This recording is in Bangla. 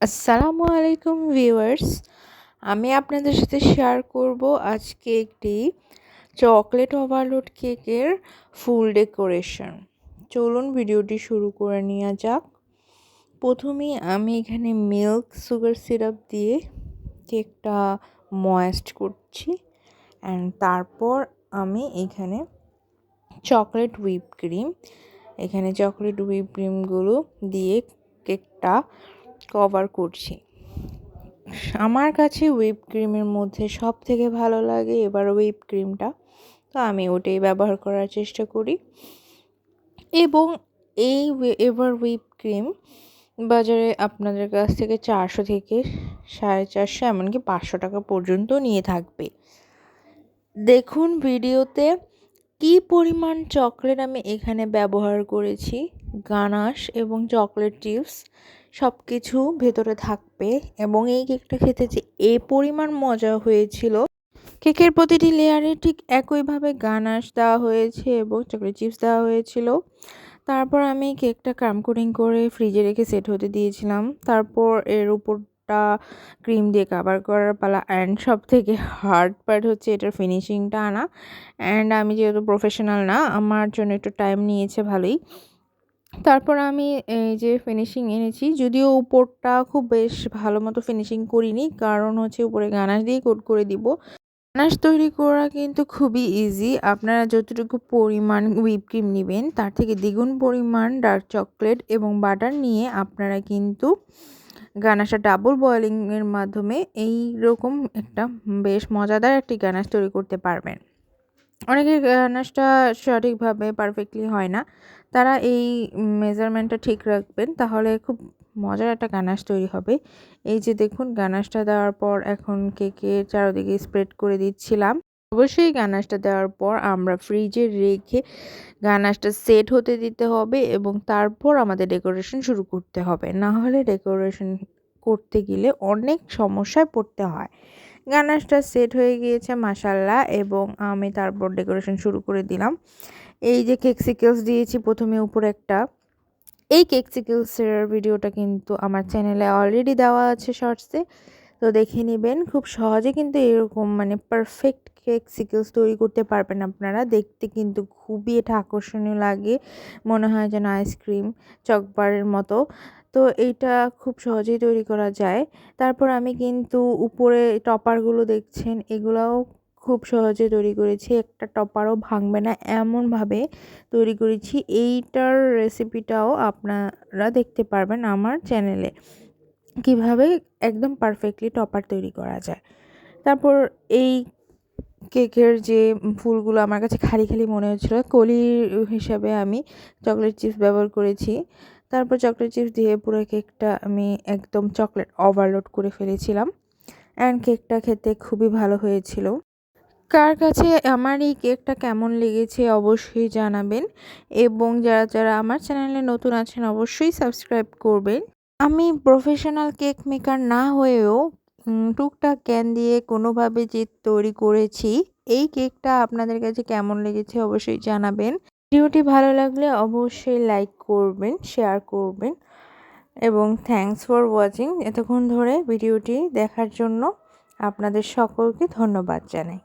আসসালামু আলাইকুম ভিউয়ার্স। আমি আপনাদের সাথে শেয়ার করব আজকে একটি চকলেট ওভারলোড কেকের ফুল ডেকোরেশন। চলুন ভিডিওটি শুরু করে নেওয়া যাক। প্রথমেই আমি এখানে মিল্ক সুগার সিরাপ দিয়ে কেকটা ময়েস্ট করছি, অ্যান্ড তারপর আমি এখানে চকলেট হুইপ ক্রিমগুলো দিয়ে কেকটা কভার করছি। আমার কাছে হুইপ ক্রিমের মধ্যে সব থেকে ভালো লাগে হুইপ ক্রিমটা, তো আমি ওটাই ব্যবহার করার চেষ্টা করি। এবং হুইপ ক্রিম বাজারে আপনাদের কাছ থেকে 400 থেকে 450, এমনকি 500 টাকা পর্যন্ত নিয়ে থাকবে। দেখুন ভিডিওতে কি পরিমাণ চকলেট আমি এখানে ব্যবহার করেছি। গানাশ এবং চকলেট চিপস সব কিছু ভেতরে থাকবে, এবং এই কেকটা খেতে যে পরিমাণ মজা হয়েছিল। কেকের প্রতিটি লেয়ারে ঠিক একইভাবে গানাশ দেওয়া হয়েছে এবং চকলেট চিপস দেওয়া হয়েছিল। তারপর আমি কেকটা ক্রাম কোটিং করে ফ্রিজে রেখে সেট হতে দিয়েছিলাম। তারপর এর উপরটা ক্রিম দিয়ে কাভার করার পালা, অ্যান্ড সব থেকে হার্ড পার্ট হচ্ছে এটার ফিনিশিংটা আনা। অ্যান্ড আমি যেহেতু প্রফেশনাল না, আমার জন্য একটু টাইম নিয়েছে ভালোই। তারপর আমি এই যে ফিনিশিং এনেছি, যদিও উপরটা খুব বেশ ভালো মতো ফিনিশিং করিনি, কারণ হচ্ছে উপরে গানাশ দিয়ে কোট করে দিব। গানাশ তৈরি করা কিন্তু খুবই ইজি। আপনারা যতটুকু পরিমাণ হুইপ ক্রিম নেবেন তার থেকে দ্বিগুণ পরিমাণ ডার্ক চকলেট এবং বাটার নিয়ে আপনারা কিন্তু গানাশটা ডাবল বয়েলিংয়ের মাধ্যমে এই রকম একটা বেশ মজাদার একটি গানাশ তৈরি করতে পারবেন। অনেকের গানাশটা সঠিকভাবে পারফেক্টলি হয় না, তারা এই মেজারমেন্টটা ঠিক রাখবেন, তাহলে খুব মজার একটা গানাশ তৈরি হবে। এই যে দেখুন, গানাশটা দেওয়ার পর এখন কেকের চারদিকে স্প্রেড করে দিচ্ছিলাম। অবশ্যই গানাশটা দেওয়ার পর আমরা ফ্রিজে রেখে গানাশটা সেট হতে দিতে হবে, এবং তারপর আমাদের ডেকোরেশন শুরু করতে হবে। না হলে ডেকোরেশন করতে গেলে অনেক সমস্যায় পড়তে হয়। গানাশটা সেট হয়ে গিয়েছে মাশাআল্লাহ, এবং আমি তারপর ডেকোরেশন শুরু করে দিলাম। এই যে কেকসিকেলস দিয়েছি প্রথমে উপরে একটা। এই কেকসিকেলসের ভিডিওটা কিন্তু আমার চ্যানেলে অলরেডি দেওয়া আছে শর্টসে, তো দেখে নেবেন। খুব সহজে কিন্তু এরকম পারফেক্ট কেকসিকেলস তৈরি করতে পারবেন আপনারা। দেখতে কিন্তু খুবই এটা আকর্ষণীয় লাগে, মনে হয় যেন আইসক্রিম চকবারের মতো। তো এইটা খুব সহজেই তৈরি করা যায়। তারপর আমি কিন্তু উপরে টপারগুলো দেখছেন, এগুলাও খুব সহজে তৈরি করেছি। একটা টপারও ভাঙবে না এমনভাবে তৈরি করেছি। এইটার রেসিপিটাও আপনারা দেখতে পারবেন আমার চ্যানেলে, কিভাবে একদম পারফেক্টলি টপার তৈরি করা যায়। তারপর এই কেকের যে ফুলগুলো আমার কাছে খালি খালি মনে হচ্ছিলো, কলি হিসাবে আমি চকলেট চিপস ব্যবহার করেছি। তারপর চকলেট চিপস দিয়ে পুরো কেকটা আমি একদম চকলেট ওভারলোড করে ফেলেছিলাম, অ্যান্ড কেকটা খেতে খুবই ভালো হয়েছিল। কার কাছে আমার এই কেকটা কেমন লেগেছে অবশ্যই জানাবেন, এবং যারা যারা আমার চ্যানেলে নতুন আছেন অবশ্যই সাবস্ক্রাইব করবেন। আমি প্রফেশনাল কেক মেকার না হয়েও টুকটাক জ্ঞান দিয়ে কোনোভাবে যে তৈরি করেছি, এই কেকটা আপনাদের কাছে কেমন লেগেছে অবশ্যই জানাবেন। ভিডিওটি ভালো লাগলে অবশ্যই লাইক করবেন, শেয়ার করবেন, এবং থ্যাঙ্কস ফর ওয়াচিং। এতক্ষণ ধরে ভিডিওটি দেখার জন্য আপনাদের সকলকে ধন্যবাদ জানাই।